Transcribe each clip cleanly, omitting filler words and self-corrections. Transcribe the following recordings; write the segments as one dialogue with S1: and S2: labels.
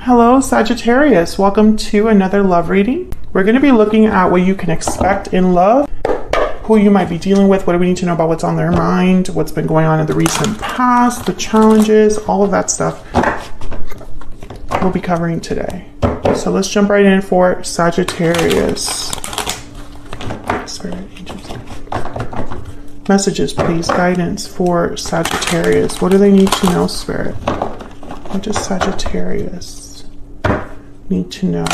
S1: Hello, Sagittarius. Welcome to another love reading. We're going to be looking at what you can expect in love, who you might be dealing with, what do we need to know about what's on their mind, what's been going on in the recent past, the challenges, all of that stuff we'll be covering today. So let's jump right in for Sagittarius. Spirit, angels. Messages, please. Guidance for Sagittarius. What do they need to know, Spirit? What does Sagittarius need to know?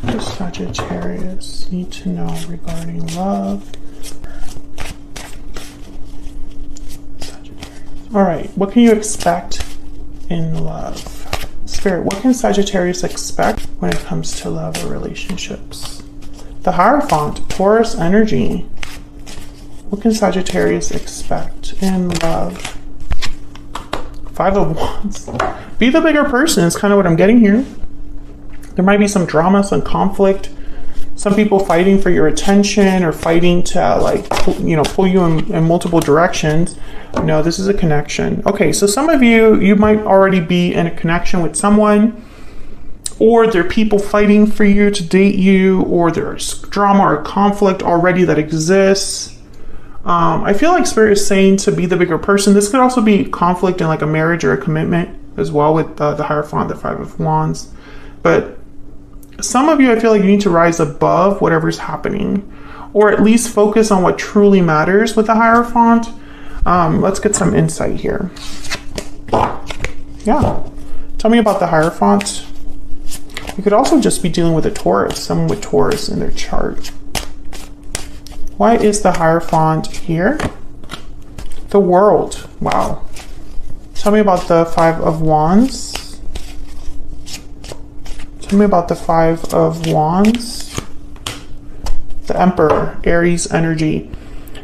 S1: What does Sagittarius need to know regarding love? All right, what can you expect in love? Spirit, what can Sagittarius expect when it comes to love or relationships? The Hierophant, Taurus energy. What can Sagittarius expect in love? Five of Wands. Be the bigger person is kind of what I'm getting here. There might be some drama, some conflict, some people fighting for your attention or fighting to pull you in multiple directions. No, this is a connection. Okay, so some of you might already be in a connection with someone, or there are people fighting for you to date you, or there's drama or conflict already that exists. I feel like Spirit is saying to be the bigger person. This could also be conflict in like a marriage or a commitment as well with the Hierophant, the Five of Wands. But some of you, I feel like you need to rise above whatever's happening, or at least focus on what truly matters with the Hierophant. Let's get some insight here. Yeah. Tell me about the Hierophant. You could also just be dealing with a Taurus, someone with Taurus in their chart. Why is the Hierophant here? The World. Wow. Tell me about the Five of Wands. Tell me about the Five of Wands. The Emperor, Aries energy.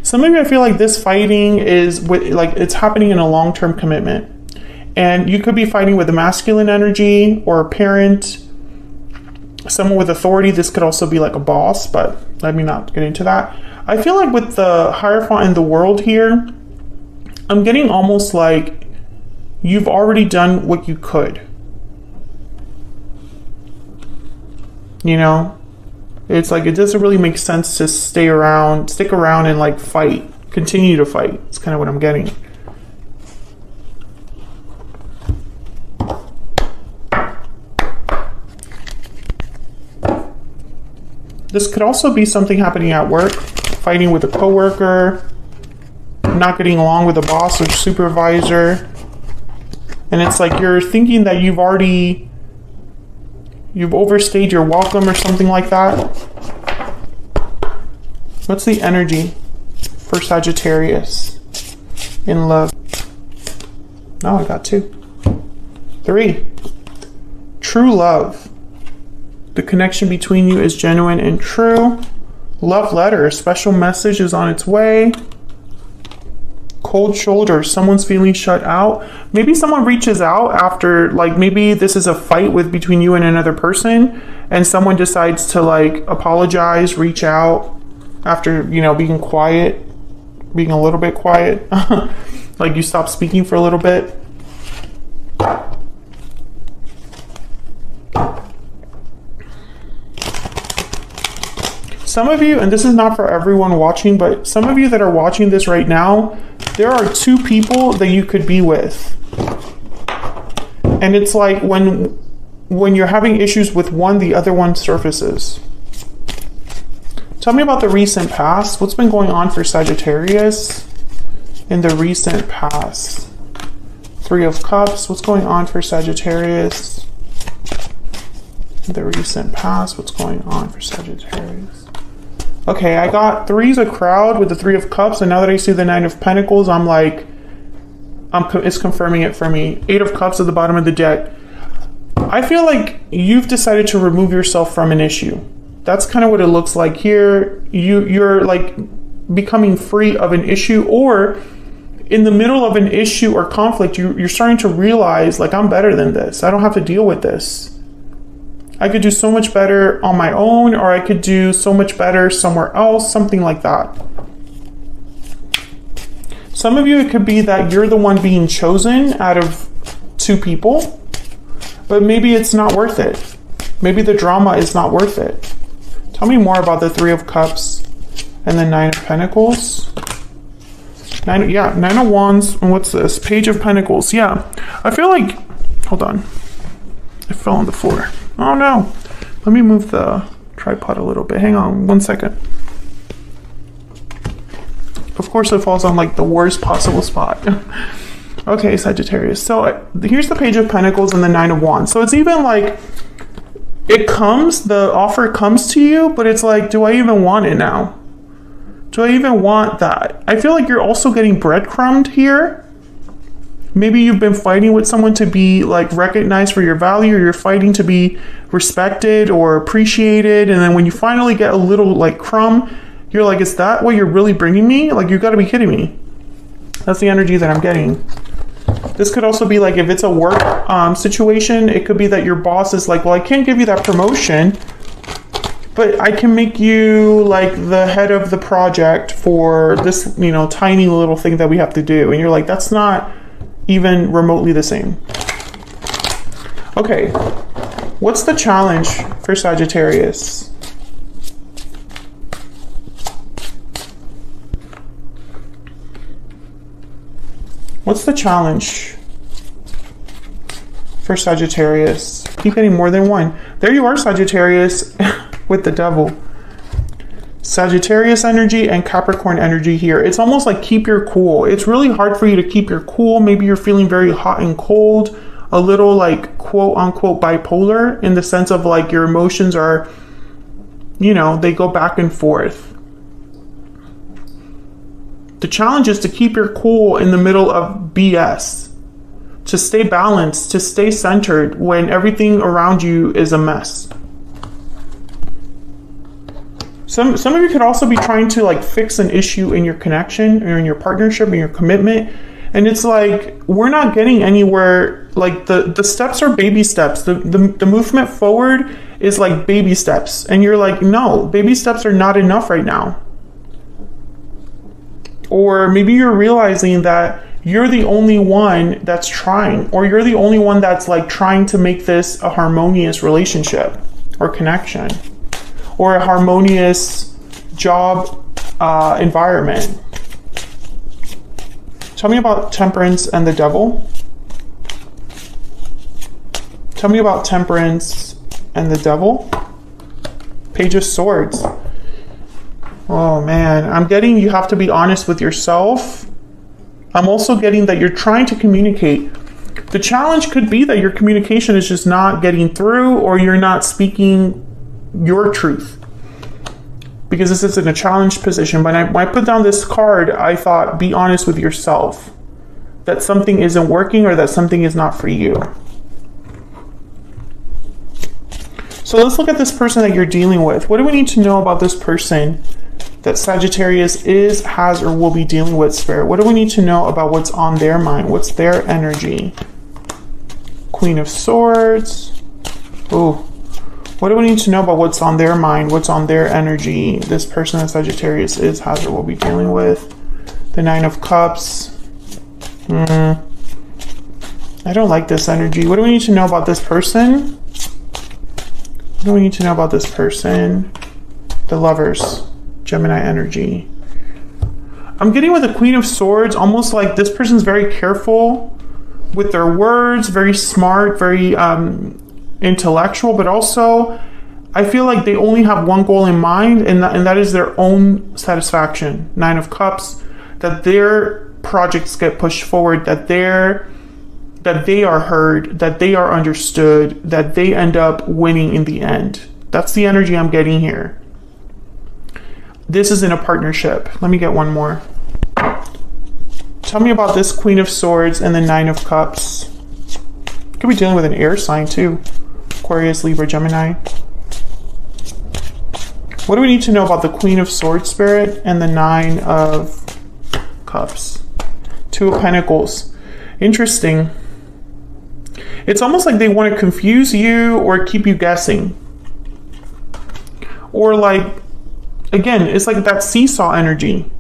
S1: Some of you, I feel like this fighting is it's happening in a long-term commitment. And you could be fighting with a masculine energy or a parent, someone with authority. This could also be like a boss, but let me not get into that. I feel like with the Hierophant and the World here, I'm getting almost like you've already done what you could. You know? It's like it doesn't really make sense to stick around and like fight. Continue to fight. It's kind of what I'm getting. This could also be something happening at work. Fighting with a coworker, not getting along with a boss or supervisor, and it's like you're thinking that you've overstayed your welcome or something like that. What's the energy for Sagittarius in love? No, I got 2. 3. True love. The connection between you is genuine and true. Love letter, a special message is on its way. Cold shoulder, someone's feeling shut out. Maybe someone reaches out after, like maybe this is a fight between you and another person, and someone decides to like apologize, reach out after, being quiet, being a little bit quiet. Like you stop speaking for a little bit. Some of you, and this is not for everyone watching, but some of you that are watching this right now, there are 2 people that you could be with. And it's like when you're having issues with one, the other one surfaces. Tell me about the recent past. What's been going on for Sagittarius in the recent past? 3 of Cups. What's going on for Sagittarius in the recent past? What's going on for Sagittarius? Okay, I got 3's a crowd with the 3 of Cups, and now that I see the 9 of Pentacles, I'm like, it's confirming it for me. 8 of Cups at the bottom of the deck. I feel like you've decided to remove yourself from an issue. That's kind of what it looks like here. You're like becoming free of an issue, or in the middle of an issue or conflict, you're starting to realize, like, I'm better than this. I don't have to deal with this. I could do so much better on my own, or I could do so much better somewhere else, something like that. Some of you, it could be that you're the one being chosen out of 2 people. but maybe it's not worth it. Maybe the drama is not worth it. Tell me more about the Three of Cups and the Nine of Pentacles. Nine of Wands. And what's this? Page of Pentacles. Yeah. I feel like, hold on. I fell on the floor. Oh no. Let me move the tripod a little bit. Hang on 1 second. Of course it falls on like the worst possible spot. Okay, Sagittarius. So here's the Page of Pentacles and the Nine of Wands. So it's even like, the offer comes to you, but it's like, do I even want it now? Do I even want that? I feel like you're also getting breadcrumbed here. Maybe you've been fighting with someone to be like recognized for your value, or you're fighting to be respected or appreciated. And then when you finally get a little like crumb, you're like, is that what you're really bringing me? Like, you gotta be kidding me. That's the energy that I'm getting. This could also be like, if it's a work situation, it could be that your boss is like, well, I can't give you that promotion, but I can make you like the head of the project for this, you know, tiny little thing that we have to do. And you're like, that's not even remotely the same. Okay, what's the challenge for Sagittarius? What's the challenge for Sagittarius? Keep getting more than one. There you are, Sagittarius, with the Devil. Sagittarius energy and Capricorn energy here. It's almost like keep your cool. It's really hard for you to keep your cool. Maybe you're feeling very hot and cold, a little like quote unquote bipolar, in the sense of like your emotions are, you know, they go back and forth. The challenge is to keep your cool in the middle of BS, to stay balanced, to stay centered when everything around you is a mess. Some of you could also be trying to like fix an issue in your connection or in your partnership, in your commitment. And it's like, we're not getting anywhere. Like the steps are baby steps. The movement forward is like baby steps. And you're like, no, baby steps are not enough right now. Or maybe you're realizing that you're the only one that's trying, or you're the only one that's like trying to make this a harmonious relationship or connection, or a harmonious job environment. Tell me about Temperance and the Devil. Tell me about Temperance and the Devil. Page of Swords. Oh man, I'm getting you have to be honest with yourself. I'm also getting that you're trying to communicate. The challenge could be that your communication is just not getting through, or you're not speaking your truth. Because this is in a challenged position. When I put down this card, I thought, be honest with yourself. That something isn't working, or that something is not for you. So let's look at this person that you're dealing with. What do we need to know about this person that Sagittarius is, has, or will be dealing with, Spirit? What do we need to know about what's on their mind? What's their energy? Queen of Swords. Ooh. What do we need to know about what's on their mind? What's on their energy? This person that Sagittarius is, has, or will be dealing with. The Nine of Cups. I don't like this energy. What do we need to know about this person? What do we need to know about this person? The Lovers. Gemini energy. I'm getting with the Queen of Swords, almost like this person's very careful with their words, very smart, very intellectual, but also I feel like they only have one goal in mind, and that is their own satisfaction. Nine of Cups, that their projects get pushed forward, that they are heard, that they are understood, that they end up winning in the end. That's the energy I'm getting here. This is in a partnership. Let me get one more. Tell me about this Queen of Swords and the Nine of Cups. Could be dealing with an air sign too. Aquarius, Libra, Gemini. What do we need to know about the Queen of Swords, Spirit, and the Nine of Cups? Two of Pentacles. Interesting. It's almost like they want to confuse you or keep you guessing. Or like, again, it's like that seesaw energy.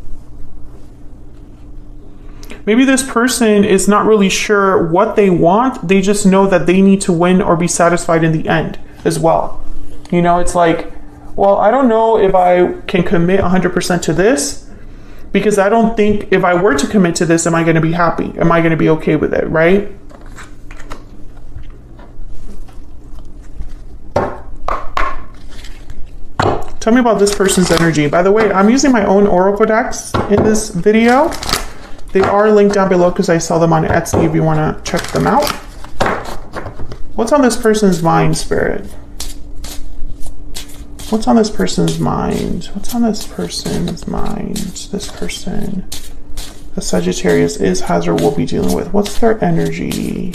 S1: Maybe this person is not really sure what they want. They just know that they need to win or be satisfied in the end as well. You know, it's like, well, I don't know if I can commit 100% to this, because I don't think if I were to commit to this, am I going to be happy? Am I going to be okay with it, right? Tell me about this person's energy. By the way, I'm using my own oracle decks in this video. They are linked down below because I sell them on Etsy if you want to check them out. What's on this person's mind, Spirit? What's on this person's mind? What's on this person's mind? This person, the Sagittarius is, has, or will be dealing with. What's their energy?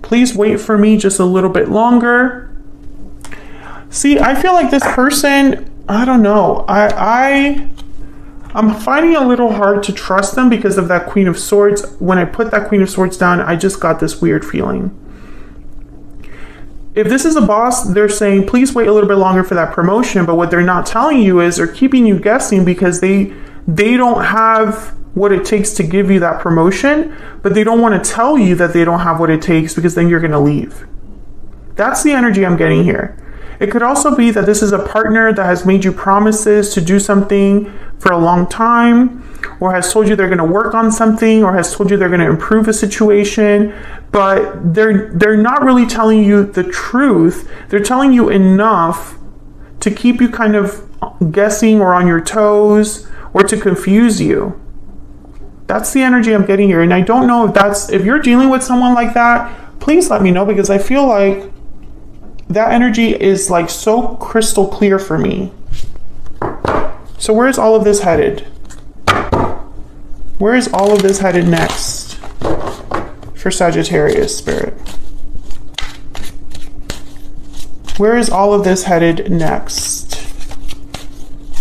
S1: Please wait for me just a little bit longer. See, I feel like this person, I don't know. I'm finding it a little hard to trust them because of that Queen of Swords. When I put that Queen of Swords down, I just got this weird feeling. If this is a boss, they're saying, please wait a little bit longer for that promotion. But what they're not telling you is they're keeping you guessing because they don't have what it takes to give you that promotion, but they don't want to tell you that they don't have what it takes because then you're going to leave. That's the energy I'm getting here. It could also be that this is a partner that has made you promises to do something for a long time, or has told you they're going to work on something, or has told you they're going to improve a situation, but they're not really telling you the truth. They're telling you enough to keep you kind of guessing or on your toes, or to confuse you. That's the energy I'm getting here. And I don't know if you're dealing with someone like that, please let me know, because I feel like that energy is like so crystal clear for me. So where is all of this headed? Where is all of this headed next for Sagittarius, Spirit? Where is all of this headed next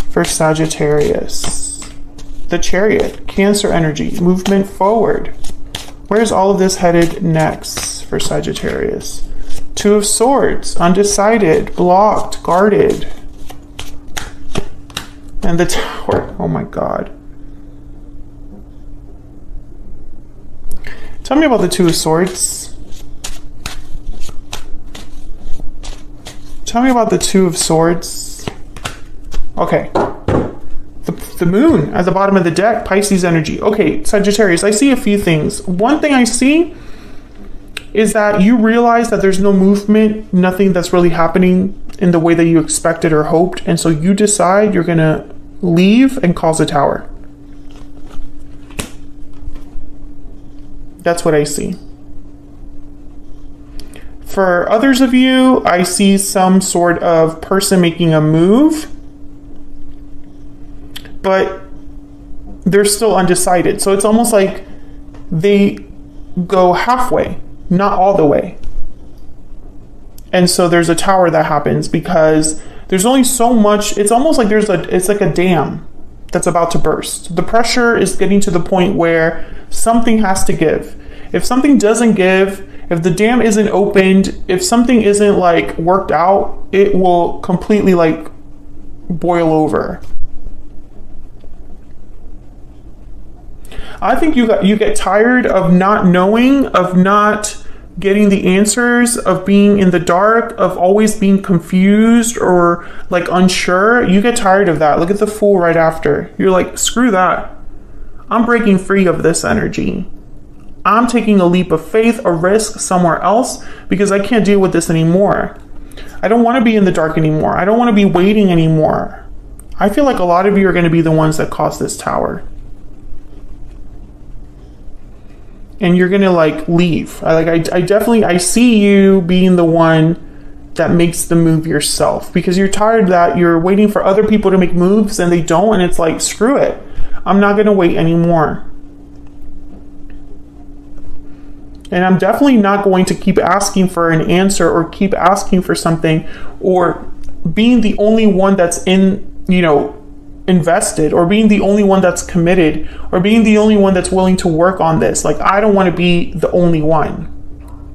S1: for Sagittarius? The Chariot, Cancer energy, movement forward. Where is all of this headed next for Sagittarius? Two of Swords, undecided, blocked, guarded. And the Tower, oh my God. Tell me about the Two of Swords. Tell me about the Two of Swords. Okay. The Moon at the bottom of the deck, Pisces energy. Okay, Sagittarius, I see a few things. One thing I see is that you realize that there's no movement, nothing that's really happening in the way that you expected or hoped, and so you decide you're going to leave and cause a tower. That's what I see. For others of you, I see some sort of person making a move, but they're still undecided. So it's almost like they go halfway, not all the way. And so there's a tower that happens because there's only so much. It's almost like it's like a dam that's about to burst. The pressure is getting to the point where something has to give. If something doesn't give, if the dam isn't opened, if something isn't like worked out, it will completely like boil over. I think you get tired of not knowing, of not getting the answers, of being in the dark, of always being confused or like unsure. You get tired of that. Look at the Fool right after. You're like, screw that. I'm breaking free of this energy. I'm taking a leap of faith, a risk somewhere else, because I can't deal with this anymore. I don't want to be in the dark anymore. I don't want to be waiting anymore. I feel like a lot of you are going to be the ones that cause this tower. And you're gonna like leave. I definitely, I see you being the one that makes the move yourself, because you're tired that you're waiting for other people to make moves and they don't, and it's like, screw it. I'm not gonna wait anymore. And I'm definitely not going to keep asking for an answer or keep asking for something or being the only one that's invested, or being the only one that's committed, or being the only one that's willing to work on this. Like, I don't want to be the only one.